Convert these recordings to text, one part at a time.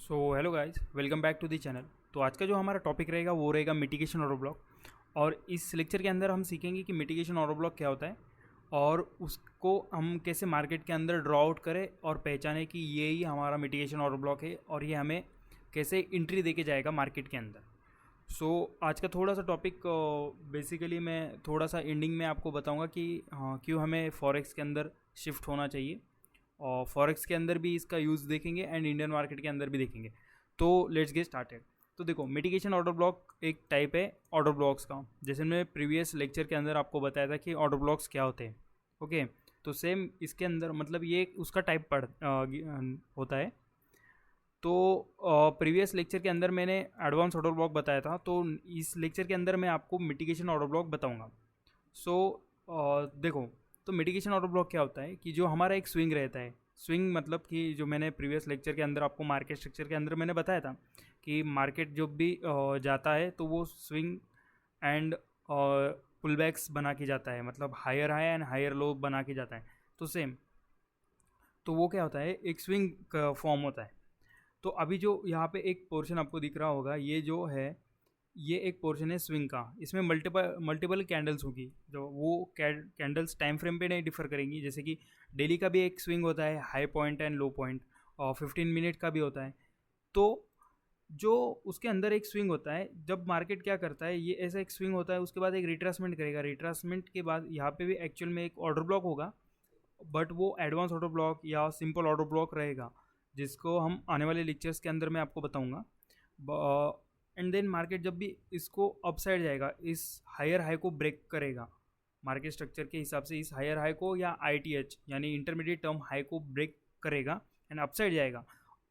So hello guys, welcome back to the channel. तो आज का जो हमारा टॉपिक रहेगा वो रहेगा मिटिगेशन ऑटो ब्लॉक। और इस लेक्चर के अंदर हम सीखेंगे कि मिटिगेशन ऑटो ब्लॉक क्या होता है और उसको हम कैसे मार्केट के अंदर ड्रॉ आउट करें और पहचाने कि ये ही हमारा मिटिगेशन ऑटो ब्लॉक है और ये हमें कैसे एंट्री देके जाएगा मार्केट के अंदर। आज का थोड़ा सा टॉपिक बेसिकली मैं थोड़ा सा एंडिंग में आपको बताऊंगा कि क्यों हमें फॉरेक्स के अंदर शिफ्ट होना चाहिए, और फॉरेक्स के अंदर भी इसका यूज़ देखेंगे एंड इंडियन मार्केट के अंदर भी देखेंगे। तो लेट्स गेट स्टार्टेड। तो देखो, मिटिगेशन ऑर्डर ब्लॉक एक टाइप है ऑर्डर ब्लॉक्स का। जैसे मैं प्रीवियस लेक्चर के अंदर आपको बताया था कि ऑर्डर ब्लॉक्स क्या होते हैं। ओके, तो सेम इसके अंदर मतलब ये उसका टाइप होता है। तो प्रीवियस लेक्चर के अंदर मैंने एडवांस ऑर्डर ब्लॉक बताया था, तो इस लेक्चर के अंदर मैं आपको मिटिगेशन ऑर्डर ब्लॉक बताऊंगा। सो देखो, तो मिटिगेशन ऑर्डर ब्लॉक क्या होता है कि जो हमारा एक स्विंग रहता है। स्विंग मतलब कि जो मैंने प्रीवियस लेक्चर के अंदर आपको मार्केट स्ट्रक्चर के अंदर मैंने बताया था कि मार्केट जब भी जाता है तो वो स्विंग एंड पुल बैक्स बना के जाता है, मतलब higher high and higher low बना के जाता है। तो सेम, तो वो क्या होता है, एक स्विंग का फॉर्म होता है। तो अभी जो यहाँ पे एक पोर्शन आपको दिख रहा होगा, ये जो है ये एक पोर्शन है स्विंग का। इसमें मल्टीपल मल्टीपल कैंडल्स होगी, जो वो कैंडल्स टाइम फ्रेम पे नहीं डिफर करेंगी। जैसे कि डेली का भी एक स्विंग होता है, high point and low point, और 15 मिनट का भी होता है। तो जो उसके अंदर एक स्विंग होता है, जब मार्केट क्या करता है, ये ऐसा एक स्विंग होता है, उसके बाद एक रिट्रेसमेंट करेगा। रिट्रेसमेंट के बाद यहाँ पे भी एक्चुअल में एक ऑर्डर ब्लॉक होगा, बट वो एडवांस ऑर्डर ब्लॉक या सिंपल ऑर्डर ब्लॉक रहेगा, जिसको हम आने वाले लेक्चर्स के अंदर मैं आपको बताऊंगा। एंड देन मार्केट जब भी इसको अपसाइड जाएगा, इस हायर हाई को ब्रेक करेगा, मार्केट स्ट्रक्चर के हिसाब से इस हायर हाई को या ITH यानी इंटरमीडिएट टर्म हाई को ब्रेक करेगा एंड अपसाइड जाएगा।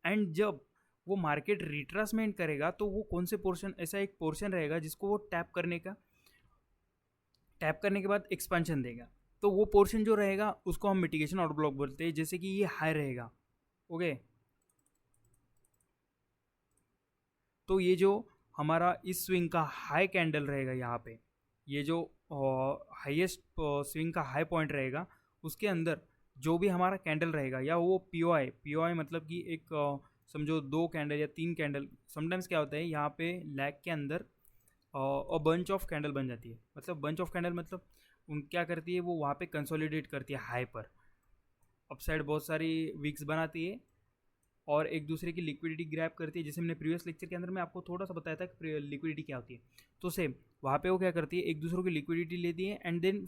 एंड जब वो मार्केट रिट्रेसमेंट करेगा तो वो कौन से पोर्शन, ऐसा एक पोर्शन रहेगा जिसको वो टैप करने के बाद एक्सपेंशन देगा। तो वो पोर्शन जो रहेगा उसको हम मिटिगेशन ऑर्डर ब्लॉक बोलते हैं। जैसे कि ये हाई रहेगा, ओके, तो ये जो हमारा इस स्विंग का हाई कैंडल रहेगा यहाँ पे, ये जो हाईएस्ट स्विंग का हाई पॉइंट रहेगा, उसके अंदर जो भी हमारा कैंडल रहेगा, या वो पी ओ आई मतलब कि एक समझो 2 कैंडल या 3 कैंडल, समटाइम्स क्या होता है यहाँ पे लैग के अंदर और बंच ऑफ कैंडल बन जाती है। मतलब बंच ऑफ कैंडल मतलब उन क्या करती है, वो वहाँ पे कंसोलिडेट करती है हाई पर, अपसाइड बहुत सारी वीक्स बनाती है और एक दूसरे की लिक्विडिटी ग्रैब करती है। जैसे मैंने प्रीवियस लेक्चर के अंदर मैं आपको थोड़ा सा बताया था कि लिक्विडिटी क्या होती है। तो सेम वहाँ पे वो क्या करती है, एक दूसरे की लिक्विडिटी लेती है and then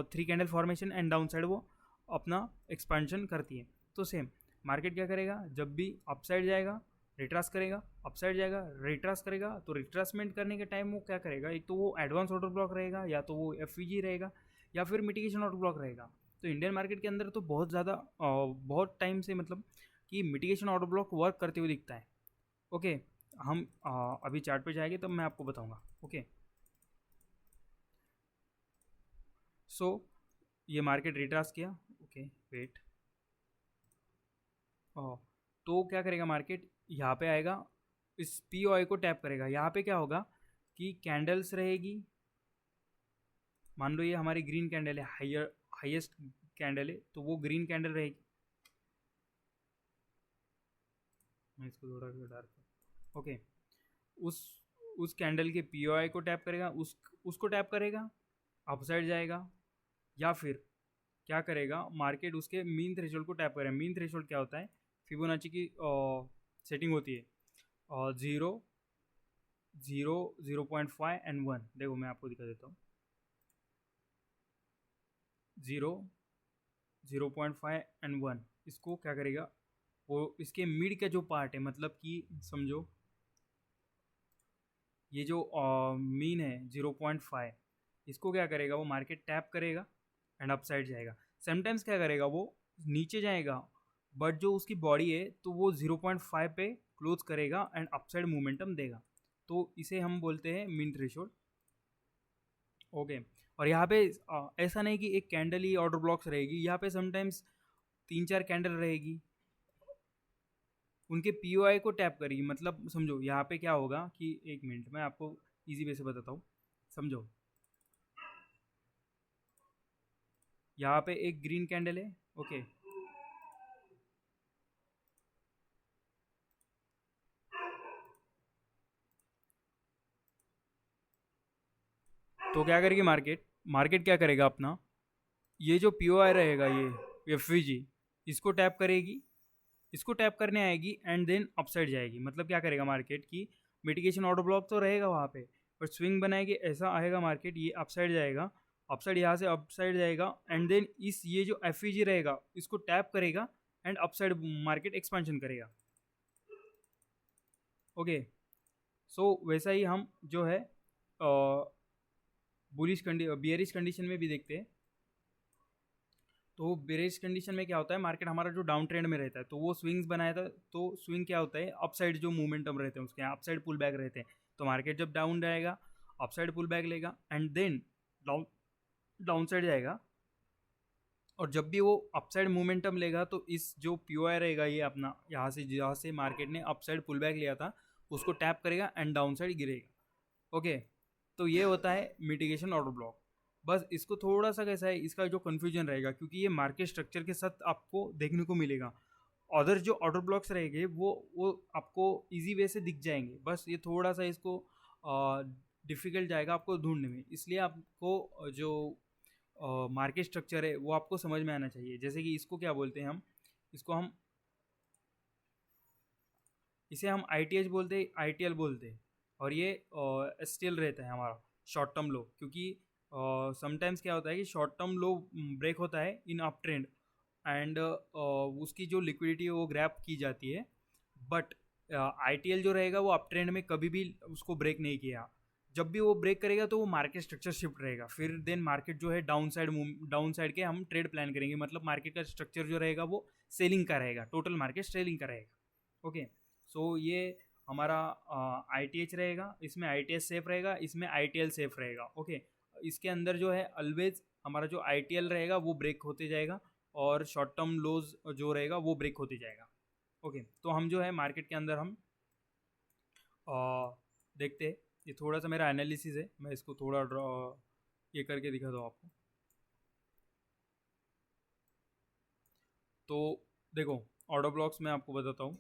3 candle formation and down side वो अपना एक्सपेंशन करती है। तो सेम मार्केट क्या करेगा, जब भी अपसाइड जाएगा रिट्रास करेगा, अपसाइड जाएगा रिट्रास करेगा। तो रिट्रासमेंट करने के टाइम वो क्या करेगा, एक तो वो एडवांस ऑर्डर ब्लॉक रहेगा, या तो वो FVG रहेगा, या फिर मिटिगेशन ऑर्डर ब्लॉक रहेगा। तो इंडियन मार्केट के अंदर तो बहुत ज़्यादा बहुत टाइम से मतलब कि मिटिगेशन ऑर्डर ब्लॉक वर्क करते हुए दिखता है। ओके, हम अभी चार्ट पे जाएंगे तब मैं आपको बताऊंगा। ओके, सो ये मार्केट रिट्रास किया, ओके वेट, तो क्या करेगा मार्केट, यहाँ पे आएगा, इस POI को टैप करेगा। यहाँ पे क्या होगा कि कैंडल्स रहेगी, मान लो ये हमारी ग्रीन कैंडल है, हाईएस्ट कैंडल है, तो वो ग्रीन कैंडल रहेगी। मैं इसको थोड़ा सा डार्क, ओके, उस उस कैंडल के POI को टैप करेगा, उसको टैप करेगा, अपसाइड जाएगा। या फिर क्या करेगा मार्केट, उसके मीन थ्रेशोल्ड को टैप करेगा। मीन थ्रेशोल्ड क्या होता है, फिबोनाची की सेटिंग होती है, और 0, 0, 0.5 एंड 1। देखो मैं आपको दिखा देता हूँ, 0, 0.5 एंड 1, इसको क्या करेगा, वो इसके मिड का जो पार्ट है, मतलब कि समझो ये जो मीन है 0.5, इसको क्या करेगा, वो मार्केट टैप करेगा एंड अपसाइड जाएगा। समटाइम्स क्या करेगा, वो नीचे जाएगा, बट जो उसकी बॉडी है तो वो 0.5 पे क्लोज करेगा एंड अपसाइड मोमेंटम देगा। तो इसे हम बोलते हैं मीन थ्रेशोल्ड। ओके, और यहाँ पे ऐसा नहीं कि एक कैंडल ही ऑर्डर ब्लॉक्स रहेगी, यहाँ पे समटाइम्स 3-4 कैंडल रहेगी, उनके POI को टैप करेगी। मतलब समझो यहाँ पे क्या होगा कि, एक मिनट मैं आपको इजी वे से बताता हूँ, समझो यहाँ पे एक ग्रीन कैंडल है, ओके, तो क्या करेगी मार्केट, मार्केट क्या करेगा अपना, ये जो पी ओ आई रहेगा, ये एफ वी जी, इसको टैप करेगी, इसको टैप करने आएगी एंड देन अपसाइड जाएगी। मतलब क्या करेगा मार्केट की, मिटिगेशन ऑर्डर ब्लॉक तो रहेगा वहाँ पे, बट स्विंग बनाएगी, ऐसा आएगा मार्केट, ये अपसाइड जाएगा, अपसाइड यहाँ से अपसाइड जाएगा एंड देन इस ये जो एफ ई जी रहेगा इसको टैप करेगा एंड अपसाइड मार्केट एक्सपेंशन करेगा। ओके, सो वैसा ही हम जो है बुलिश बियरिश कंडीशन में भी देखते हैं। तो बेरिश कंडीशन में क्या होता है, मार्केट हमारा जो डाउन ट्रेंड में रहता है तो वो स्विंग्स बनाया था, तो स्विंग क्या होता है, अपसाइड जो मोमेंटम रहते हैं उसके अपसाइड पुल बैक रहते हैं। तो मार्केट जब डाउन जाएगा अपसाइड पुल बैक लेगा एंड देन डाउन साइड जाएगा, और जब भी वो अपसाइड मोमेंटम लेगा तो इस जो पीओआई रहेगा ये अपना, यहाँ से मार्केट ने अपसाइड पुल बैक लिया था उसको टैप करेगा एंड डाउन साइड गिरेगा। ओके, तो ये होता है मिटिगेशन ऑर्डर ब्लॉक। बस इसको थोड़ा सा कैसा है, इसका जो कन्फ्यूजन रहेगा क्योंकि ये मार्केट स्ट्रक्चर के साथ आपको देखने को मिलेगा, अदर जो ऑर्डर ब्लॉक्स रहेंगे वो आपको इजी वे से दिख जाएंगे, बस ये थोड़ा सा इसको डिफ़िकल्ट जाएगा आपको ढूंढने में। इसलिए आपको जो मार्केट स्ट्रक्चर है वो आपको समझ में आना चाहिए। जैसे कि इसको क्या बोलते हैं हम, इसको हम इसे हम आई टी एच बोलते हैं, आई टी एल बोलते हैं, और ये स्टिल रहता है हमारा शॉर्ट टर्म लो, क्योंकि समटाइम्स क्या होता है कि शॉर्ट टर्म लो ब्रेक होता है इन अप ट्रेंड एंड उसकी जो लिक्विडिटी है वो ग्रैब की जाती है, बट आई टी एल जो रहेगा वो अप ट्रेंड में कभी भी उसको ब्रेक नहीं किया। जब भी वो ब्रेक करेगा तो वो मार्केट स्ट्रक्चर शिफ्ट रहेगा, फिर देन मार्केट जो है डाउन साइड के हम ट्रेड प्लान करेंगे। मतलब मार्केट का स्ट्रक्चर जो रहेगा वो सेलिंग का रहेगा, टोटल मार्केट सेलिंग का रहेगा। ओके, सो ये हमारा आई टी एच रहेगा, इसमें आई टी एच सेफ रहेगा, इसमें आई टी एल सेफ रहेगा। ओके, इसके अंदर जो है ऑलवेज हमारा जो आई टी एल रहेगा वो ब्रेक होते जाएगा और शॉर्ट टर्म लोज जो रहेगा वो ब्रेक होते जाएगा। ओके, तो हम जो है मार्केट के अंदर हम देखते हैं। ये थोड़ा सा मेरा एनालिसिस है, मैं इसको थोड़ा ड्रॉ ये करके दिखा दूँ आपको। तो देखो ऑर्डर ब्लॉक्स मैं आपको बताता हूँ।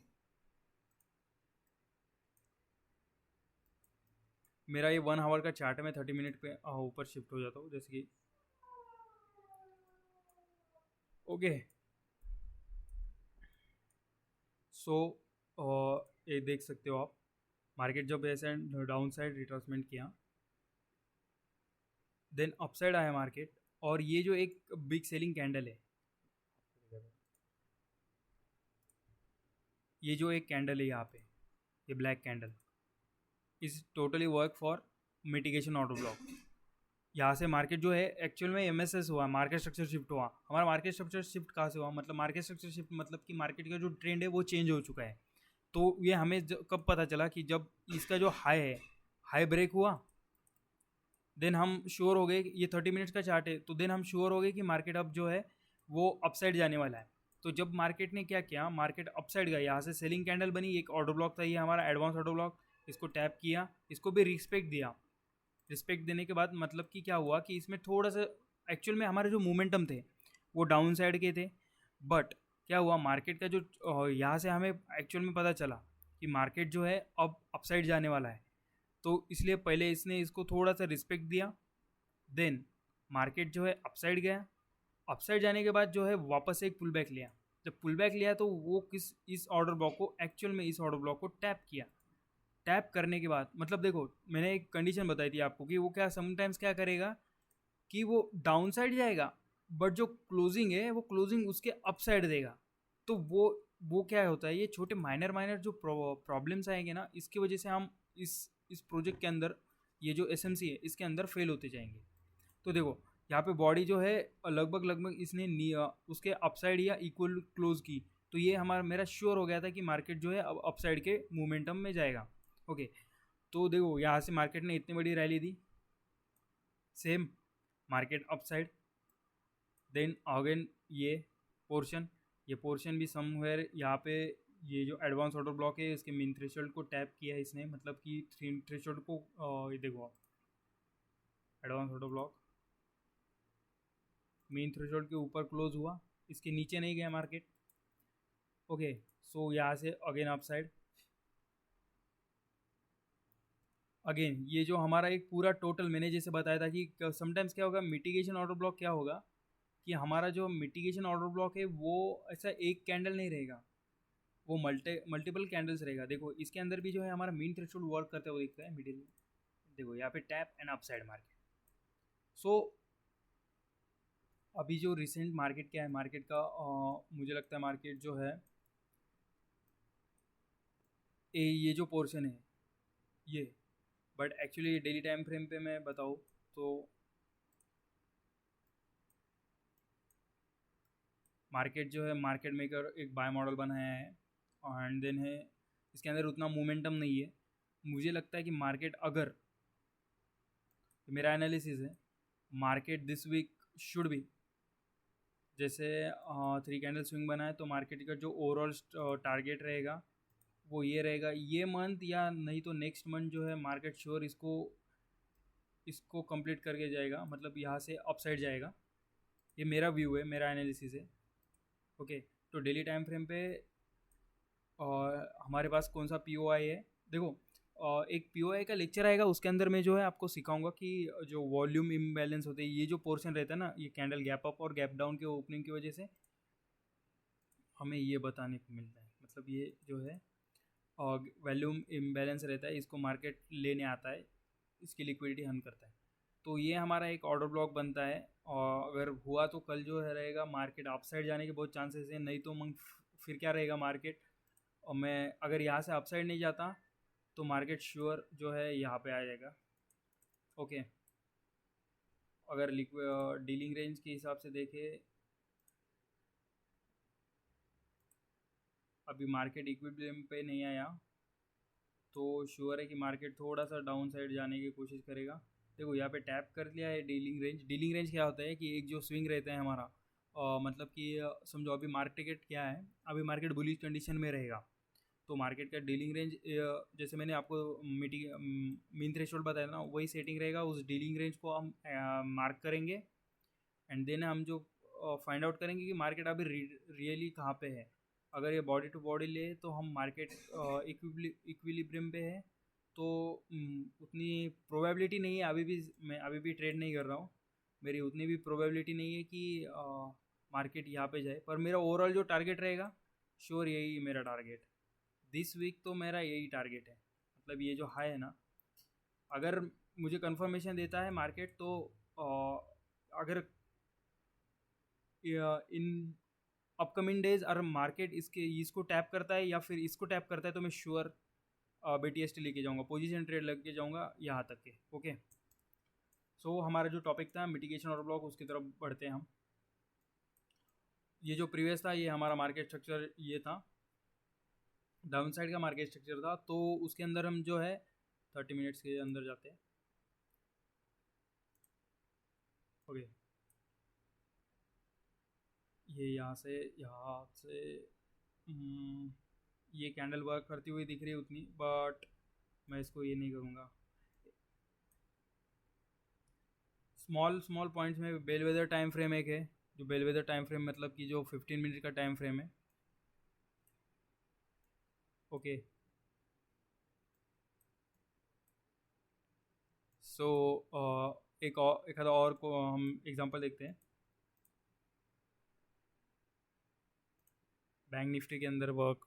मेरा ये 1 आवर का चार्ट है, मैं 30 मिनट पे ऊपर शिफ्ट हो जाता हूँ जैसे कि। ओके, सो ये देख सकते हो आप, मार्केट जब ऐसे डाउन साइड रिट्रेसमेंट किया देन अपसाइड आया मार्केट, और ये जो एक बिग सेलिंग कैंडल है, ये जो एक कैंडल है यहाँ पे, ये black candle is totally work for mitigation order block. यहाँ से मार्केट जो है एक्चुअल में एमएसएस हुआ, मार्केट स्ट्रक्चर शिफ्ट हुआ। हमारा मार्केट स्ट्रक्चर शिफ्ट कहाँ से हुआ, मतलब मार्केट स्ट्रक्चर शिफ्ट मतलब कि मार्केट का जो ट्रेंड है वो चेंज हो चुका है। तो ये हमें कब पता चला कि जब इसका जो हाई है, हाई ब्रेक हुआ, देन हम श्योर हो गए, ये 30 मिनट्स का चार्ट है, तो देन हम श्योर हो गए कि मार्केट अब जो है वो अपसाइड जाने वाला है। तो जब मार्केट ने क्या किया, मार्केट अपसाइड गया, यहाँ से सेलिंग कैंडल बनी, एक ऑर्डर ब्लॉक था ये हमारा एडवांस ऑर्डर ब्लॉक, इसको टैप किया, इसको भी रिस्पेक्ट दिया। रिस्पेक्ट देने के बाद मतलब कि क्या हुआ कि इसमें थोड़ा सा एक्चुअल में हमारे जो मोमेंटम थे वो डाउन साइड के थे, बट क्या हुआ मार्केट का जो यहाँ से हमें एक्चुअल में पता चला कि मार्केट जो है अब अपसाइड जाने वाला है, तो इसलिए पहले इसने इसको थोड़ा सा रिस्पेक्ट दिया, देन मार्केट जो है अपसाइड गया, अपसाइड जाने के बाद जो है वापस एक पुल बैक लिया। जब पुल बैक लिया तो वो इस ऑर्डर ब्लॉक को एक्चुअल में इस ऑर्डर ब्लॉक को टैप किया। टैप करने के बाद मतलब देखो मैंने एक कंडीशन बताई थी आपको कि वो क्या समटाइम्स क्या करेगा कि वो डाउन साइड जाएगा, बट जो क्लोजिंग है वो क्लोजिंग उसके अप साइड देगा। तो वो क्या होता है, ये छोटे माइनर माइनर जो प्रॉब्लम्स आएंगे ना, इसकी वजह से हम इस प्रोजेक्ट के अंदर ये जो एस है इसके अंदर फेल होते जाएंगे। तो देखो यहाँ पे बॉडी जो है लगभग लगभग इसने उसके अपसाइड या इक्वल क्लोज की, तो ये हमारा मेरा श्योर हो गया था कि मार्केट जो है अब अपसाइड के मोमेंटम में जाएगा। ओके, तो देखो यहाँ से मार्केट ने इतनी बड़ी रैली दी, same market upside, then again ये पोर्शन भी समवेयर यहाँ पे ये जो एडवांस ऑर्डर ब्लॉक है इसके मेन थ्रेशोल्ड को टैप किया है इसने, मतलब कि थ्रेशोल्ड को ये देखो advance order block main threshold के ऊपर क्लोज हुआ, इसके नीचे नहीं गया मार्केट। ओके, सो यहाँ से अगेन अपसाइड, अगेन ये जो हमारा एक पूरा टोटल मैंने जैसे बताया था कि समटाइम्स क्या होगा, मिटिगेशन ऑर्डर ब्लॉक क्या होगा कि हमारा जो मिटिगेशन ऑर्डर ब्लॉक है वो ऐसा एक कैंडल नहीं रहेगा, वो मल्टीपल कैंडल्स रहेगा। देखो इसके अंदर भी जो है हमारा मीन थ्रेशोल्ड वर्क करते हुए दिखता है मिडिल में। देखो यहाँ पे टैप एंड अपसाइड मार्केट। सो अभी जो रिसेंट मार्केट क्या है, मार्केट का मुझे लगता है मार्केट जो है ये जो पोर्शन है ये, but actually daily time frame पे मैं बताऊँ तो मार्केट जो है, मार्केट मेकर एक बाय मॉडल बनाया है एंड देन है इसके अंदर उतना मोमेंटम नहीं है। मुझे लगता है कि मार्केट अगर, मेरा एनालिसिस है, market this week should be, जैसे 3 कैंडल स्विंग बना है तो मार्केट का जो ओवरऑल टारगेट रहेगा वो ये रहेगा, ये मंथ या नहीं तो नेक्स्ट मंथ जो है मार्केट श्योर इसको कंप्लीट करके जाएगा, मतलब यहाँ से अपसाइड जाएगा। ये मेरा व्यू है, मेरा एनालिसिस है। ओके, तो डेली टाइम फ्रेम पे हमारे पास कौन सा पीओआई है, देखो एक पीओआई का लेक्चर आएगा उसके अंदर मैं जो है आपको सिखाऊंगा कि जो वॉल्यूम इम्बैलेंस होते हैं, ये जो पोर्शन रहता है ना, ये कैंडल गैप अप और गैप डाउन के ओपनिंग की वजह से हमें ये बताने को मिलता है, मतलब ये जो है वॉल्यूम इम्बैलेंस रहता है, इसको मार्केट लेने आता है, इसकी लिक्विडिटी हन करता है। तो ये हमारा एक ऑर्डर ब्लॉक बनता है, और अगर हुआ तो कल जो है रहेगा मार्केट अपसाइड जाने के बहुत चांसेस हैं, नहीं तो फिर क्या रहेगा मार्केट, और मैं अगर यहाँ से अपसाइड नहीं जाता तो मार्केट श्योर जो है यहाँ पे आ जाएगा। ओके, अगर डीलिंग रेंज के हिसाब से देखें, अभी मार्केट इक्विलिब्रियम पे नहीं आया तो श्योर है कि मार्केट थोड़ा सा डाउन साइड जाने की कोशिश करेगा। देखो यहाँ पे टैप कर लिया है डीलिंग रेंज। डीलिंग रेंज क्या होता है कि एक जो स्विंग रहता है हमारा, मतलब कि समझो अभी मार्केट क्या है, अभी मार्केट बुलिश कंडीशन में रहेगा तो मार्केट का डीलिंग रेंज जैसे मैंने आपको मीन थ्रेशोल्ड बताया ना, वही सेटिंग रहेगा, उस डीलिंग रेंज को हम मार्क करेंगे एंड देन हम जो फाइंड आउट करेंगे कि मार्केट अभी रियली कहाँ पे है। अगर ये बॉडी टू बॉडी ले तो हम मार्केट इक्विलिब्रियम पे है, तो उतनी प्रोबेबिलिटी नहीं है, अभी भी मैं अभी भी ट्रेड नहीं कर रहा हूँ, मेरी उतनी भी प्रोबेबिलिटी नहीं है कि मार्केट यहाँ पे जाए, पर मेरा ओवरऑल जो टारगेट रहेगा श्योर यही मेरा टारगेट दिस वीक, तो मेरा यही टारगेट है। मतलब ये जो हाई है ना, अगर मुझे कंफर्मेशन देता है मार्केट तो अगर इन अपकमिंग डेज अगर मार्केट इसको टैप करता है या फिर इसको टैप करता है तो मैं श्योर BTST लेके जाऊंगा, पोजीशन ट्रेड लेके जाऊंगा यहाँ तक के। ओके, सो हमारा जो टॉपिक था मिटिगेशन और ब्लॉक, उसकी तरफ बढ़ते हैं हम। ये जो प्रीवियस था ये हमारा मार्केट स्ट्रक्चर ये था, डाउन साइड का मार्केट स्ट्रक्चर था, तो उसके अंदर हम जो है 30 मिनट्स के अंदर जाते हैं। ओके, ये यहाँ से ये कैंडल वर्क करती हुई दिख रही है उतनी, बट मैं इसको ये नहीं करूँगा। स्मॉल स्मॉल पॉइंट्स में बेलवेदर टाइम फ्रेम एक है, जो बेलवेदर टाइम फ्रेम मतलब कि जो 15 मिनट का टाइम फ्रेम है। ओके, सो एक आधा और को हम एग्जांपल देखते हैं। बैंक निफ्टी के अंदर वर्क,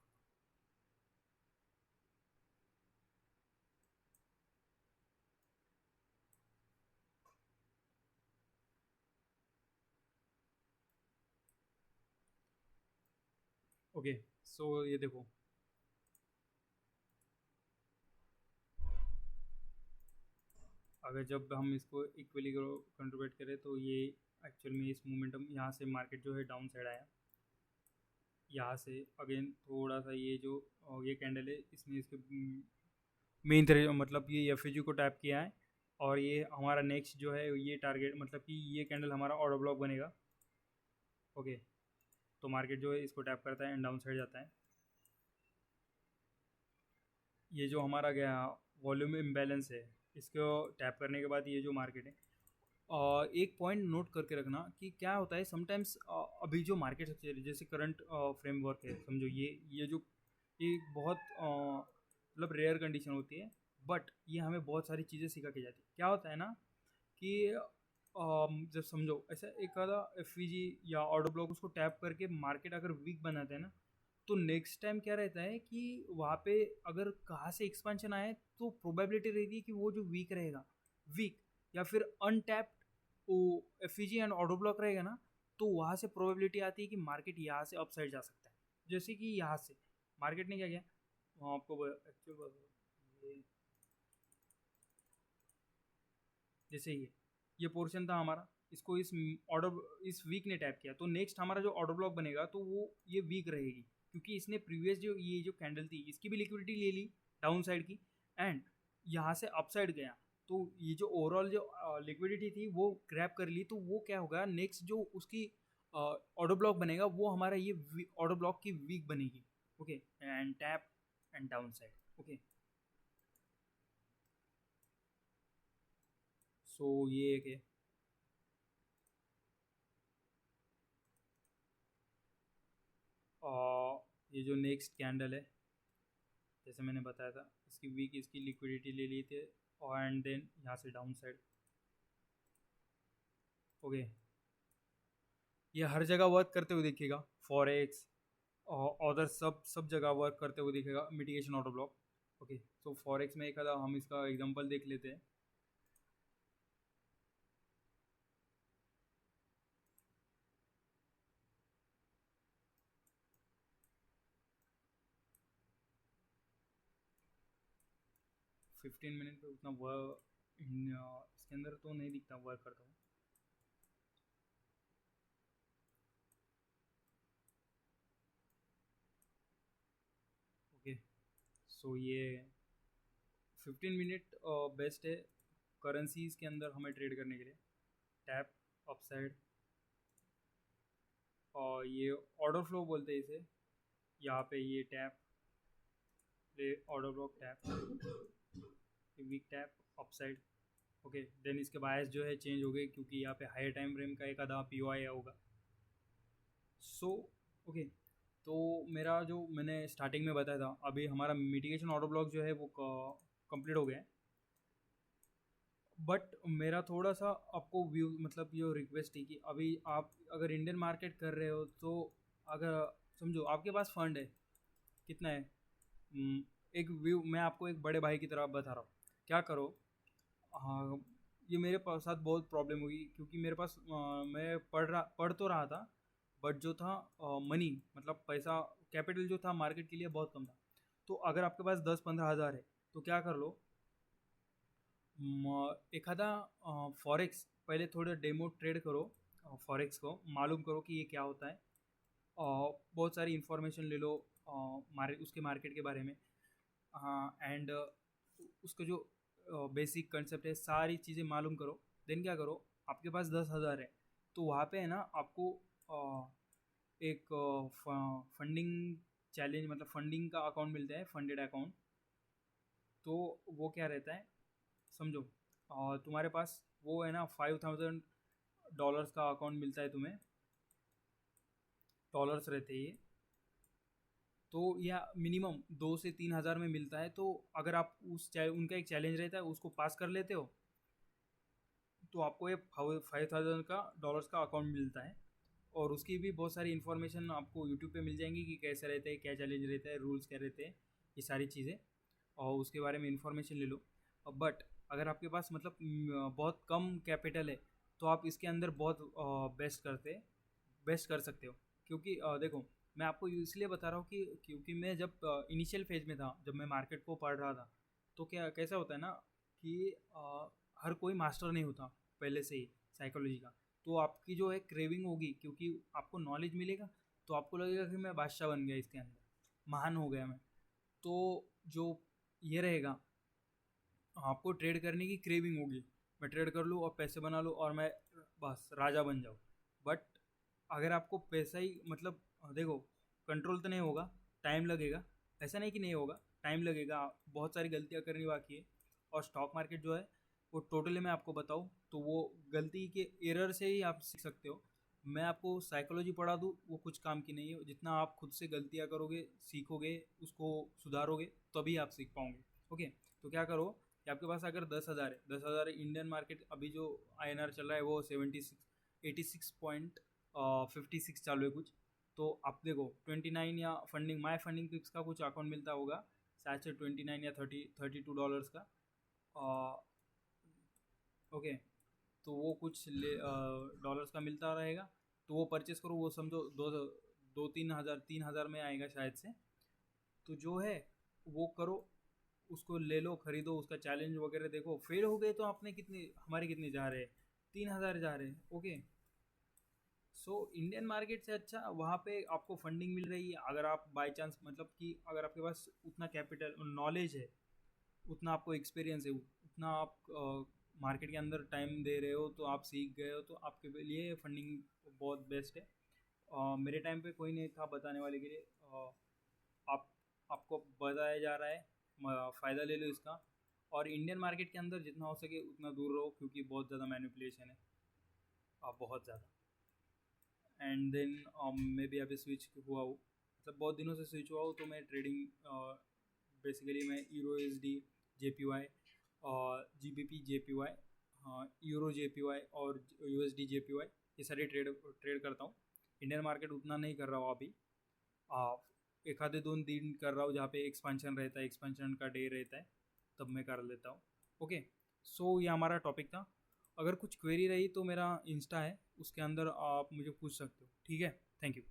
ओके, सो ये देखो अगर जब हम इसको इक्वली कंट्रीब्यूट करें तो ये एक्चुअल में इस मोमेंटम यहाँ से मार्केट जो है डाउन साइड आया, यहाँ से अगेन थोड़ा सा ये जो ये कैंडल है इसमें इसके मेन तरह मतलब ये एफ को टैप किया है, और ये हमारा नेक्स्ट जो है ये टारगेट मतलब कि ये कैंडल हमारा ऑर्डर ब्लॉक बनेगा। ओके, तो मार्केट जो है इसको टैप करता है एंड डाउन साइड जाता है। ये जो हमारा गया वॉल्यूम इम्बैलेंस है, इसको टैप करने के बाद ये जो मार्केट है, एक पॉइंट नोट करके रखना कि क्या होता है समटाइम्स, अभी जो मार्केट स्ट्रक्चर जैसे करंट फ्रेमवर्क है, समझो ये जो ये बहुत मतलब रेयर कंडीशन होती है, बट ये हमें बहुत सारी चीज़ें सिखा के जाती है। क्या होता है ना कि जब समझो ऐसा एक आधा एफ या ऑर्डर ब्लॉक उसको टैप करके मार्केट अगर वीक बनाते हैं ना, तो नेक्स्ट टाइम क्या रहता है कि वहाँ पे अगर कहाँ से एक्सपेंशन आए तो प्रोबेबिलिटी रहती है कि वो जो वीक रहेगा, वीक या फिर अनटैप्ड वो एफ एंड ऑर्डर ब्लॉक रहेगा ना, तो वहाँ से प्रोबेबिलिटी आती है कि मार्केट यहाँ से अपसाइड जा सकता है। जैसे कि यहाँ से मार्केट ने क्या किया, वहाँ आपको एक्चुअल जैसे ये पोर्शन था हमारा, इसको इस वीक ने टैप किया, तो नेक्स्ट हमारा जो ऑर्डर ब्लॉक बनेगा तो वो ये वीक रहेगी, क्योंकि इसने प्रीवियस जो ये जो कैंडल थी इसकी भी लिक्विडिटी ले ली डाउन साइड की, एंड यहाँ से अप साइड गया, तो ये जो ओवरऑल जो लिक्विडिटी थी वो ग्रैब कर ली, तो वो क्या होगा नेक्स्ट जो उसकी ऑर्डर ब्लॉक बनेगा वो हमारा ये ऑर्डर ब्लॉक की वीक बनेगी। Okay, and tap and down side. Okay, so ये एक है। ये जो नेक्स्ट कैंडल है, जैसे मैंने बताया था इसकी वीक इसकी लिक्विडिटी ले ली थी, और एंड देन यहाँ से डाउन साइड। ओके, ये हर जगह वर्क करते हुए दिखेगा, फॉरेक्स और अदर सब जगह वर्क करते हुए दिखेगा मिटिगेशन ऑर्डर ब्लॉक। ओके, सो फॉरेक्स में एक आधा हम इसका एग्जांपल देख लेते हैं। 15 मिनट पे उतना वर्क इसके अंदर तो नहीं दिखता वर्क करता हूँ। ओके, सो ये 15 मिनट बेस्ट है करेंसीज के अंदर हमें ट्रेड करने के लिए। टैप अपसाइड, और ये ऑर्डर फ्लो बोलते हैं इसे, यहाँ पे ये tap play order block tap weak tap upside. Okay, then इसके बायस जो है चेंज हो गए क्योंकि यहाँ पे हायर टाइम फ्रेम का एक आधा पी आया होगा। सो ओके, तो मेरा जो मैंने स्टार्टिंग में बताया था, अभी हमारा मिटिगेशन ऑर्डर ब्लॉक जो है वो कंप्लीट हो गया है। बट मेरा थोड़ा सा आपको व्यू मतलब ये रिक्वेस्ट है कि अभी आप अगर इंडियन मार्केट कर रहे हो तो अगर समझो आपके पास फंड है, कितना है, एक व्यू मैं आपको एक बड़े भाई की तरह बता रहा हूँ। क्या करो, हाँ, ये मेरे साथ बहुत प्रॉब्लम हुई क्योंकि मेरे पास मैं पढ़ तो रहा था, बट जो था मनी मतलब पैसा कैपिटल जो था मार्केट के लिए बहुत कम था। तो अगर आपके पास 10-15 हज़ार है तो क्या कर लो, एखादा फॉरेक्स पहले थोड़ा डेमो ट्रेड करो, फॉरेक्स को मालूम करो कि ये क्या होता है, बहुत सारी इन्फॉर्मेशन ले लो उसके मार्केट के बारे में, हाँ, एंड उसका जो बेसिक कंसेप्ट है सारी चीज़ें मालूम करो। देन क्या करो, आपके पास 10 हज़ार है तो वहाँ पे है ना आपको एक फंडिंग चैलेंज मतलब फंडिंग का अकाउंट मिलता है, फंडेड अकाउंट। तो वो क्या रहता है समझो, तुम्हारे पास वो है ना $5,000 का अकाउंट मिलता है तुम्हें, डॉलर्स रहते हैं ये, तो या मिनिमम 2 से 3 हज़ार में मिलता है। तो अगर आप उनका एक चैलेंज रहता है उसको पास कर लेते हो तो आपको ये 5,000 का डॉलर्स का अकाउंट मिलता है, और उसकी भी बहुत सारी इन्फॉर्मेशन आपको यूट्यूब पे मिल जाएंगी कि कैसे रहते हैं, क्या चैलेंज रहता है, रूल्स क्या रहते हैं, ये सारी चीज़ें, और उसके बारे में इन्फॉर्मेशन ले लो। बट अगर आपके पास मतलब बहुत कम कैपिटल है तो आप इसके अंदर बहुत बेस्ट कर सकते हो, क्योंकि देखो मैं आपको इसलिए बता रहा हूँ कि क्योंकि मैं जब इनिशियल फेज में था, जब मैं मार्केट को पढ़ रहा था, तो क्या कैसा होता है ना कि हर कोई मास्टर नहीं होता पहले से ही साइकोलॉजी का। तो आपकी जो है क्रेविंग होगी क्योंकि आपको नॉलेज मिलेगा, तो आपको लगेगा कि मैं बादशाह बन गया इसके अंदर, महान हो गया मैं। तो जो ये रहेगा, आपको ट्रेड करने की क्रेविंग होगी, मैं ट्रेड कर लूँ और पैसे बना लूँ और मैं बस राजा बन जाऊँ। बट अगर आपको पैसा ही मतलब देखो कंट्रोल तो नहीं होगा, टाइम लगेगा, ऐसा नहीं कि नहीं होगा, टाइम लगेगा, बहुत सारी गलतियाँ करनी बाकी है। और स्टॉक मार्केट जो है वो टोटली मैं आपको बताऊँ तो वो गलती के एरर से ही आप सीख सकते हो। मैं आपको साइकोलॉजी पढ़ा दूँ वो कुछ काम की नहीं है, जितना आप खुद से गलतियाँ करोगे, सीखोगे, उसको सुधारोगे, तभी आप सीख पाओगे। ओके, तो क्या करो कि आपके पास अगर 10,000 है, 10,000 इंडियन मार्केट अभी जो INR चल रहा है वो 86.56 चालू है कुछ। तो आप देखो 29 या फंडिंग माई फंडिंग पिक्स का कुछ अकाउंट मिलता होगा शायद से 29 या 32 डॉलर्स का। ओके, तो वो कुछ डॉलर्स का मिलता रहेगा, तो वो परचेस करो, वो समझो दो 3,000 में आएगा शायद से। तो जो है वो करो, उसको ले लो, खरीदो, उसका चैलेंज वगैरह देखो, फेल हो गए तो आपने कितने, हमारे कितने जा रहे हैं, 3,000 जा रहे हैं। ओके, सो इंडियन मार्केट से अच्छा वहाँ पे आपको फंडिंग मिल रही है। अगर आप बाई चांस मतलब कि अगर आपके पास उतना कैपिटल नॉलेज है, उतना आपको एक्सपीरियंस है, उतना आप मार्केट के अंदर टाइम दे रहे हो, तो आप सीख गए हो, तो आपके लिए फंडिंग बहुत बेस्ट है। मेरे टाइम पे कोई नहीं था बताने वाले के लिए। आप आपको बताया जा रहा है, फ़ायदा ले लो इसका। और इंडियन मार्केट के अंदर जितना हो सके उतना दूर रहो, क्योंकि बहुत ज़्यादा मैनिपुलेशन है, बहुत ज़्यादा। एंड देन मैं भी अभी स्विच हुआ हूँ, मतलब बहुत दिनों से स्विच हुआ हूँ, तो मैं ट्रेडिंग बेसिकली मैं यूरो USD JPY और GBP JPY, हाँ यूरो JPY और USD JPY, ये सारे ट्रेड ट्रेड करता हूँ। इंडियन मार्केट उतना नहीं कर रहा हूँ अभी। एक आधे 2 दिन कर रहा हूँ जहाँ पे एक्सपेंशन रहता है, एक्सपेंशन का डे रहता है, तब मैं कर लेता हूँ। ओके, सो ये हमारा टॉपिक था। अगर कुछ क्वेरी रही तो मेरा इंस्टा है, उसके अंदर आप मुझे पूछ सकते हो। ठीक है, थैंक यू।